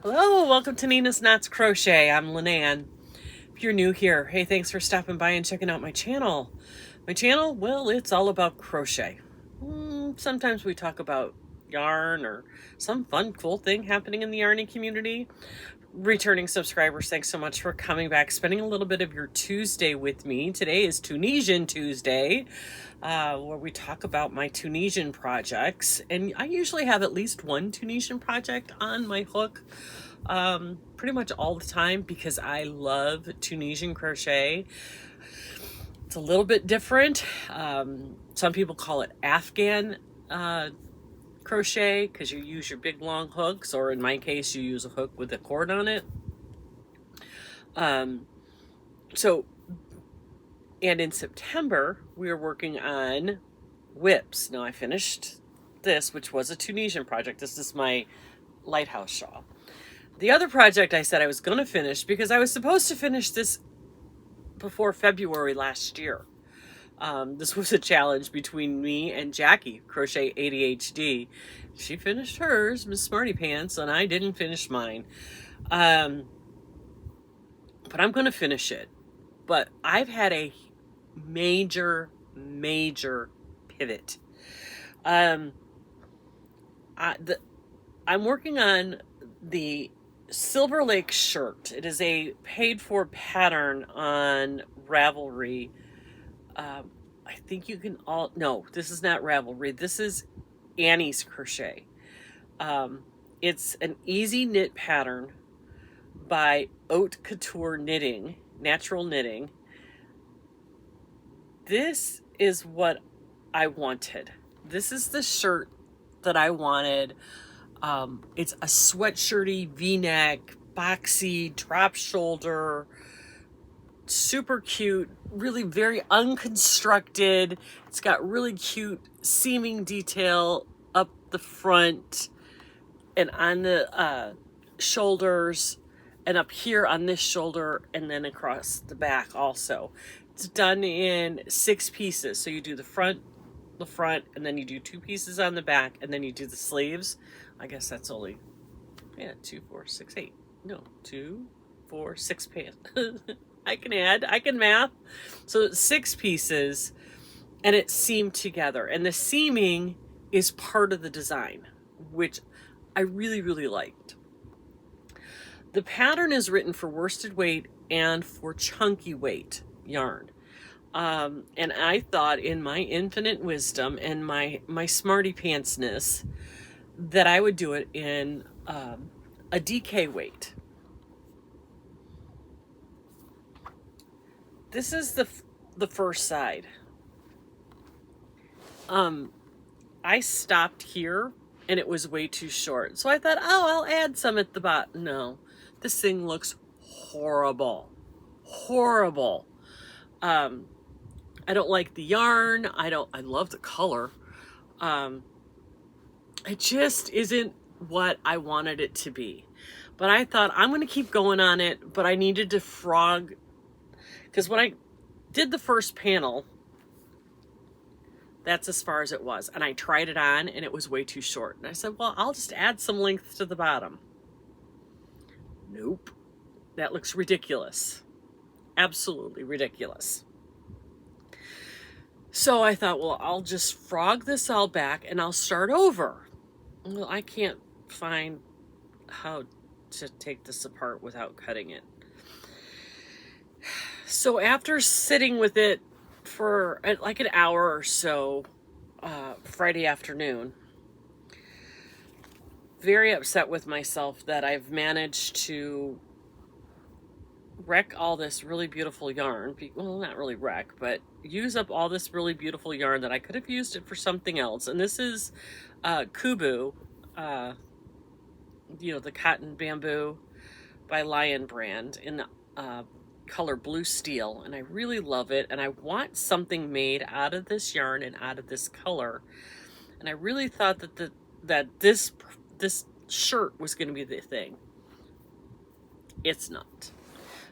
Hello, welcome to Nina's Knots Crochet. I'm Lynanne. If you're new here, hey, thanks for stopping by and checking out my channel. My channel, well, it's all about crochet. Sometimes we talk about yarn or some fun, cool thing happening in the yarning community. Returning subscribers, thanks so much for coming back, spending a little bit of your Tuesday with me. Today is Tunisian Tuesday, where we talk about my Tunisian projects. And I usually have at least one Tunisian project on my hook pretty much all the time because I love Tunisian crochet. It's a little bit different. Some people call it Afghan crochet because you use your big long hooks, or in my case you use a hook with a cord on it. And in September we are working on whips. Now I finished this, which was a Tunisian project. This is my Lighthouse Shawl. The other project I said I was going to finish because I was supposed to finish this before February last year. This was a challenge between me and Jackie, Crochet ADHD. She finished hers, Miss Smarty Pants, and I didn't finish mine. But I'm going to finish it. But I've had a major pivot. I'm working on the Silver Lake shirt. It is a paid-for pattern on Ravelry. I think you can all... No, this is not Ravelry. This is Annie's Crochet. It's an easy knit pattern by Haute Couture Knitting, Natural Knitting. This is what I wanted. This is the shirt that I wanted. It's a sweatshirty V-neck, boxy, drop shoulder, super cute, really very unconstructed. It's got really cute seaming detail up the front and on the shoulders, and up here on this shoulder, and then across the back also. It's done in 6 pieces. So you do the front, and then you do 2 pieces on the back, and then you do the sleeves. I guess that's only, 2, 4, 6, 8. No, 2, 4, 6 pants. I can math. So it's 6 pieces, and it's seamed together. And the seaming is part of the design, which I really liked. The pattern is written for worsted weight and for chunky weight yarn. And I thought, in my infinite wisdom and my smarty pantsness, that I would do it in a DK weight. This is the first side. I stopped here and it was way too short. So I thought, I'll add some at the bottom. No, this thing looks horrible. Horrible. I don't like the yarn. I love the color. It just isn't what I wanted it to be. But I thought, I'm going to keep going on it, but I needed to frog, because when I did the first panel, that's as far as it was. And I tried it on and it was way too short. And I said, well, I'll just add some length to the bottom. Nope. That looks ridiculous. Absolutely ridiculous. So I thought, well, I'll just frog this all back and I'll start over. Well, I can't find how to take this apart without cutting it. So after sitting with it for like an hour or so, Friday afternoon, very upset with myself that I've managed to wreck all this really beautiful yarn. Well, not really wreck, but use up all this really beautiful yarn that I could have used it for something else. And this is Kubu, the cotton bamboo by Lion brand in the color Blue Steel, and I really love it, and I want something made out of this yarn and out of this color, and I really thought that this shirt was going to be the thing. It's not.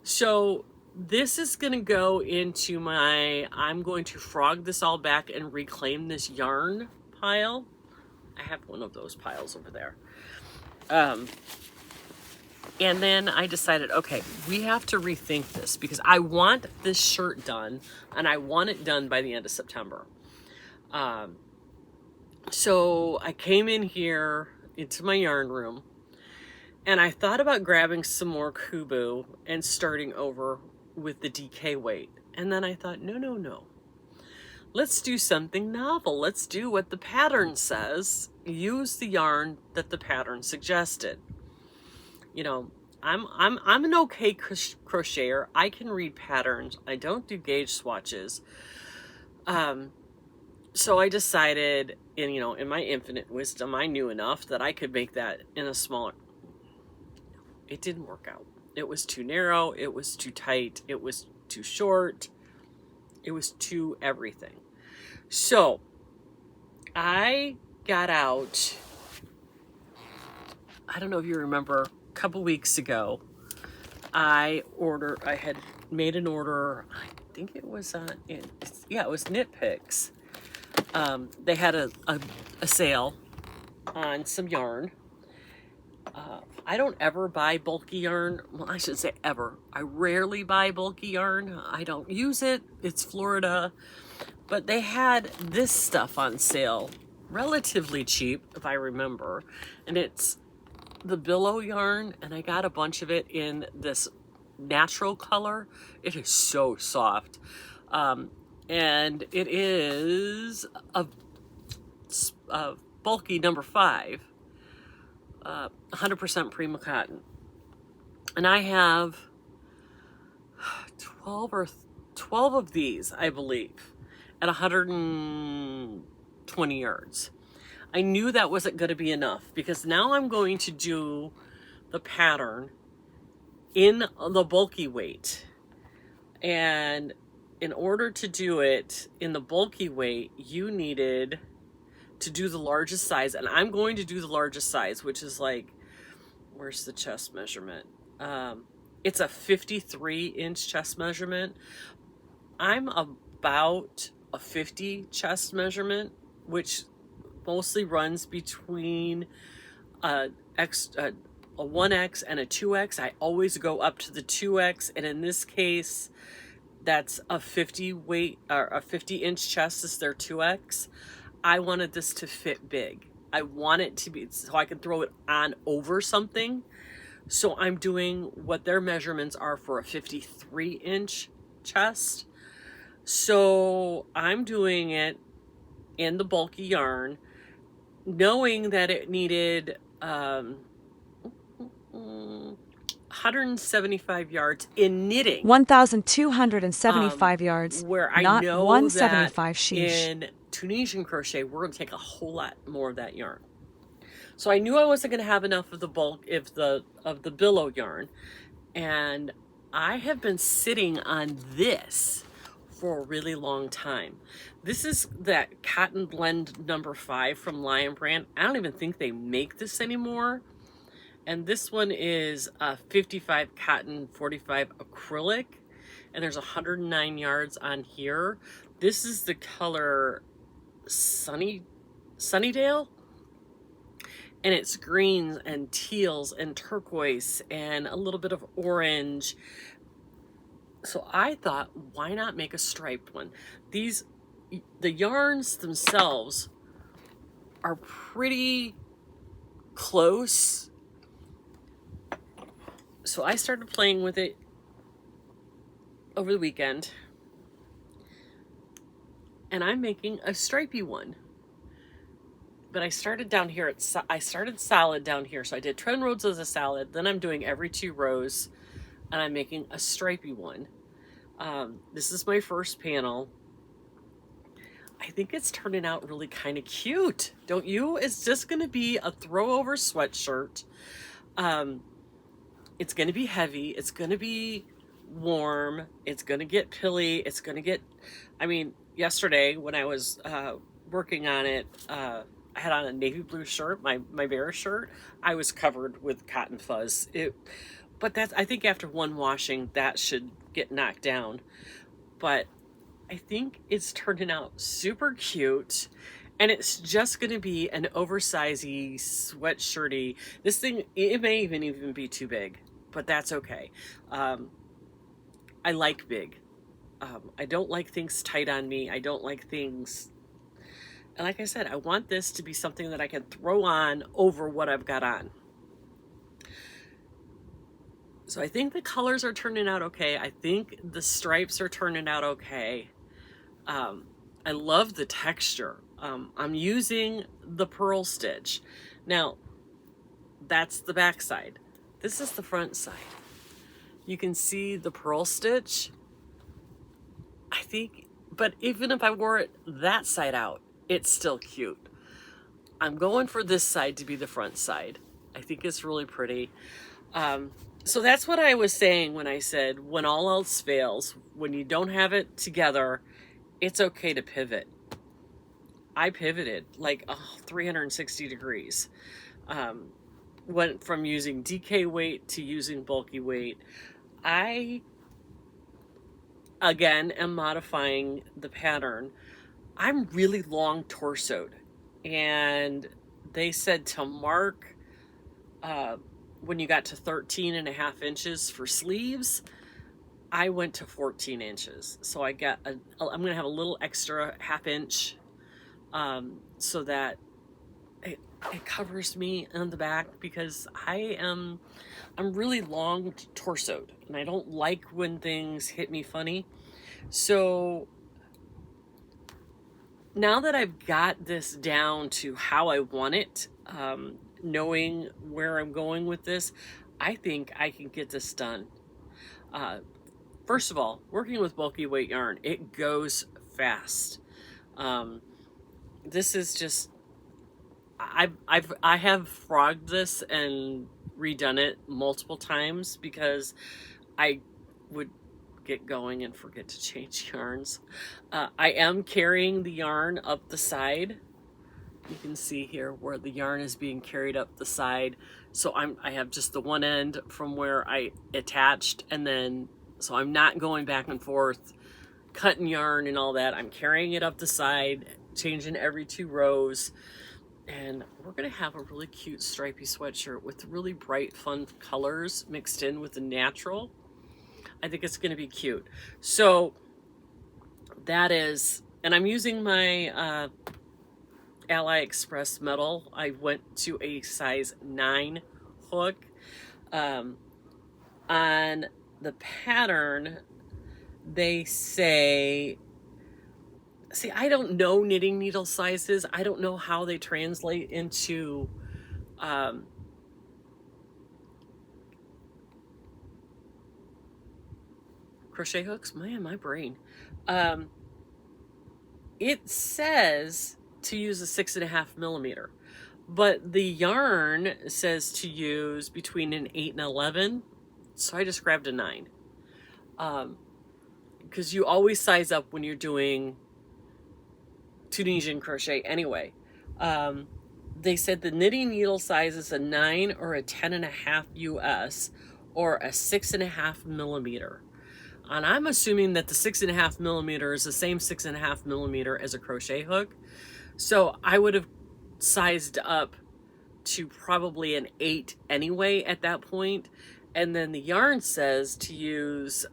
So this is going to go into I'm going to frog this all back and reclaim this yarn pile. I have one of those piles over there. And then I decided, okay, we have to rethink this because I want this shirt done and I want it done by the end of September. So I came in here into my yarn room and I thought about grabbing some more Kubu and starting over with the DK weight. And then I thought, no. Let's do something novel. Let's do what the pattern says. Use the yarn that the pattern suggested. You know, I'm an okay crocheter. I can read patterns. I don't do gauge swatches. So I decided, in my infinite wisdom, I knew enough that I could make that in a smaller. It didn't work out. It was too narrow. It was too tight. It was too short. It was too everything. So I got out, I don't know if you remember, a couple weeks ago, I had made an order, I think it was it was Knit Picks. They had a sale on some yarn. I don't ever buy bulky yarn. Well, I should say ever. I rarely buy bulky yarn. I don't use it. It's Florida. But they had this stuff on sale, relatively cheap, if I remember. And it's the billow yarn, and I got a bunch of it in this natural color. It is so soft. And it is a bulky number 5. 100% Prima cotton. And I have 12 of these, I believe, at 120 yards. I knew that wasn't going to be enough because now I'm going to do the pattern in the bulky weight. And in order to do it in the bulky weight, you needed to do the largest size, and I'm going to do the largest size, which is like, where's the chest measurement? It's a 53-inch chest measurement. I'm about a 50 chest measurement, which mostly runs between a 1X and a 2X. I always go up to the 2X, and in this case, that's a 50 weight or a 50-inch chest is their 2X. I wanted this to fit big. I want it to be so I can throw it on over something. So I'm doing what their measurements are for a 53-inch chest. So I'm doing it in the bulky yarn, knowing that it needed 175 yards in knitting. 1,275 yards. Where I not know 175 that sheesh. in Tunisian crochet, we're going to take a whole lot more of that yarn. So I knew I wasn't going to have enough of the bulk of the billow yarn. And I have been sitting on this for a really long time. This is that cotton blend number 5 from Lion Brand. I don't even think they make this anymore. And this one is a 55 cotton, 45 acrylic. And there's 109 yards on here. This is the color Sunnydale. And it's greens and teals and turquoise and a little bit of orange. So I thought, why not make a striped one? The yarns themselves are pretty close. So I started playing with it over the weekend. And I'm making a stripey one. But I started down here. I started solid down here. So I did 10 rows as a solid. Then I'm doing every 2 rows. And I'm making a stripey one. This is my first panel. I think it's turning out really kind of cute. Don't you? It's just going to be a throw over sweatshirt. It's going to be heavy. It's going to be warm. It's going to get pilly. It's going to get, yesterday when I was working on it, I had on a navy blue shirt, my bear shirt. I was covered with cotton fuzz. But I think after one washing, that should get knocked down. But I think it's turning out super cute. And it's just going to be an oversizey sweatshirty. This thing, it may even be too big, but that's okay. I like big. I don't like things tight on me. I don't like things, and like I said, I want this to be something that I can throw on over what I've got on. So I think the colors are turning out okay. I think the stripes are turning out okay. I love the texture. I'm using the purl stitch. Now, that's the back side. This is the front side. You can see the purl stitch. I think, but even if I wore it that side out, it's still cute. I'm going for this side to be the front side. I think it's really pretty. So that's what I was saying when I said, when all else fails, when you don't have it together, it's okay to pivot. I pivoted like 360 degrees. Went from using DK weight to using bulky weight. I, again, am modifying the pattern. I'm really long torsoed, and they said to mark when you got to 13.5 inches for sleeves. I went to 14 inches. So I'm going to have a little extra ½ inch so that it covers me on the back, because I'm really long torsoed and I don't like when things hit me funny. So now that I've got this down to how I want it, knowing where I'm going with this, I think I can get this done. First of all, working with bulky weight yarn, it goes fast. This is just, I have frogged this and redone it multiple times because I would get going and forget to change yarns. I am carrying the yarn up the side. You can see here where the yarn is being carried up the side. So I have just the one end from where I attached, and then, so I'm not going back and forth, cutting yarn and all that. I'm carrying it up the side, changing every 2 rows. And we're gonna have a really cute stripy sweatshirt with really bright, fun colors mixed in with the natural. I think it's gonna be cute. So that is, and I'm using my Ally Express metal. I went to a size 9 hook. On the pattern, they say, see, I don't know knitting needle sizes. I don't know how they translate into crochet hooks. Man, my brain. It says to use a 6.5 millimeter, but the yarn says to use between an 8 and 11. So I just grabbed a 9. Because you always size up when you're doing Tunisian crochet anyway. They said the knitting needle size is a 9 or a 10.5 US or a 6.5 millimeter. And I'm assuming that the 6.5 millimeter is the same 6.5 millimeter as a crochet hook. So I would have sized up to probably an 8 anyway at that point. And then the yarn says to use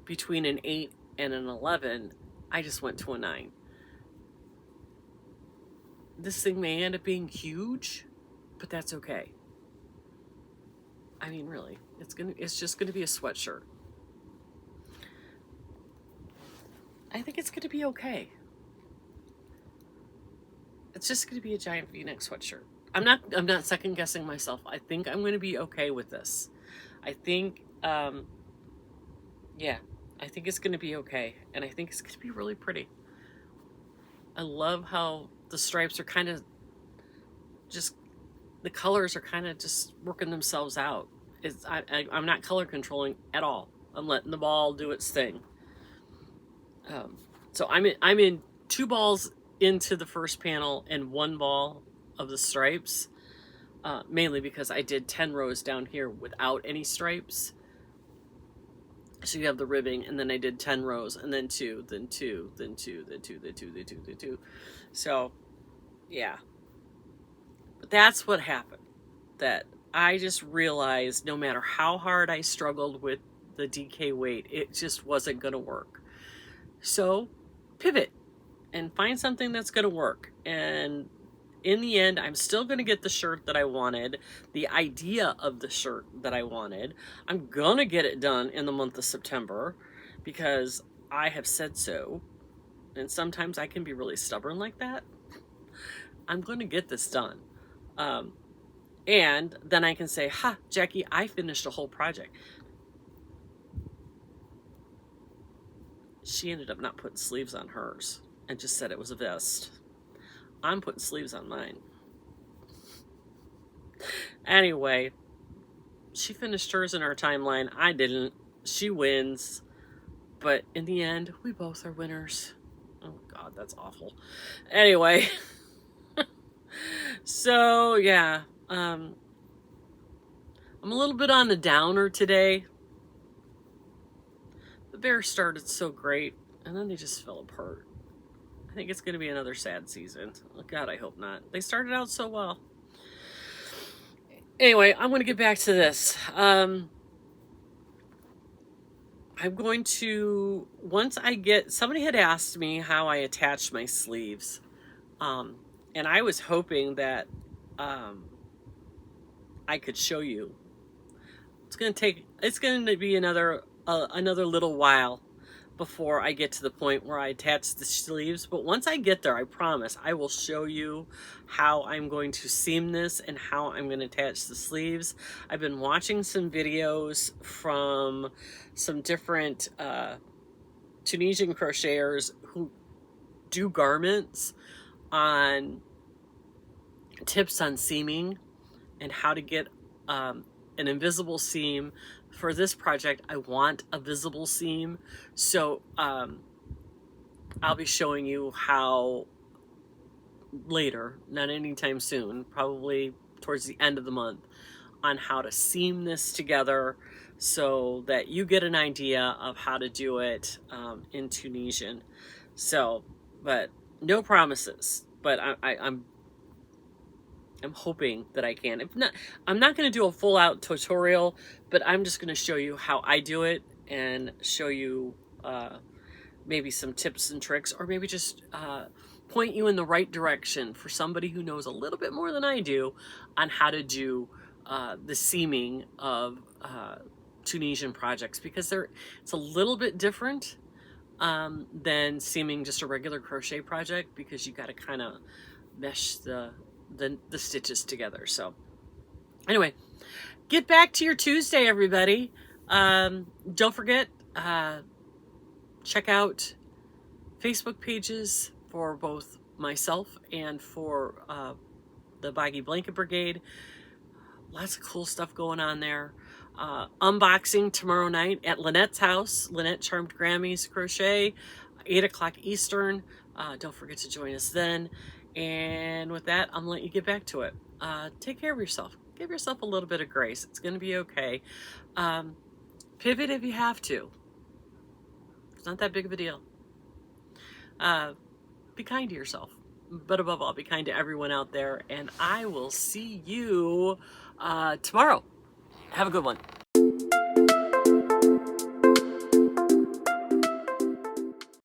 between an 8 and an 11. I just went to a 9. This thing may end up being huge, but that's okay. I mean, really, it's just gonna be a sweatshirt. I think it's gonna be okay. It's just gonna be a giant V-neck sweatshirt. I'm not second guessing myself. I think I'm gonna be okay with this. I think, yeah, I think it's gonna be okay, and I think it's gonna be really pretty. I love how the stripes are kind of just, the colors are kind of just working themselves out. I'm not color controlling at all. I'm letting the ball do its thing. So I'm in 2 balls into the first panel and 1 ball of the stripes, mainly because I did 10 rows down here without any stripes. So you have the ribbing, and then I did 10 rows, and then 2, then 2, then 2, then 2, then 2, then 2, then 2. So, yeah. But that's what happened. That I just realized no matter how hard I struggled with the DK weight, it just wasn't going to work. So, pivot and find something that's going to work. And in the end, I'm still going to get the shirt that I wanted, the idea of the shirt that I wanted. I'm going to get it done in the month of September because I have said so. And sometimes I can be really stubborn like that. I'm going to get this done. And then I can say, ha, Jackie, I finished a whole project. She ended up not putting sleeves on hers and just said it was a vest. I'm putting sleeves on mine. Anyway, she finished hers in our timeline. I didn't. She wins. But in the end, we both are winners. Oh, God, that's awful. Anyway. So, yeah. I'm a little bit on the downer today. The bears started so great, and then they just fell apart. I think it's going to be another sad season. Oh, God, I hope not. They started out so well. Anyway, I'm going to get back to this. I'm going to, once I get, somebody had asked me how I attach my sleeves. And I was hoping that I could show you. It's going to be another little while before I get to the point where I attach the sleeves. But once I get there, I promise I will show you how I'm going to seam this and how I'm going to attach the sleeves. I've been watching some videos from some different Tunisian crocheters who do garments on tips on seaming and how to get an invisible seam. For this project, I want a visible seam, so I'll be showing you how later, not anytime soon, probably towards the end of the month, on how to seam this together so that you get an idea of how to do it in Tunisian. So, but no promises, but I'm hoping that I can. If not, I'm not going to do a full-out tutorial, but I'm just going to show you how I do it and show you maybe some tips and tricks, or maybe just point you in the right direction for somebody who knows a little bit more than I do on how to do the seaming of Tunisian projects, because it's a little bit different than seaming just a regular crochet project, because you got to kind of mesh the stitches together. So anyway, get back to your Tuesday, everybody. Don't forget, check out Facebook pages for both myself and for the BOGGY Blanket Brigade. Lots of cool stuff going on there. Unboxing tomorrow night at Lynette's house, Lynette Charmed Grammys Crochet, 8 o'clock Eastern. Don't forget to join us then. And with that, I'm going to let you get back to it. Take care of yourself. Give yourself a little bit of grace. It's going to be okay. Pivot if you have to. It's not that big of a deal. Be kind to yourself. But above all, be kind to everyone out there. And I will see you tomorrow. Have a good one.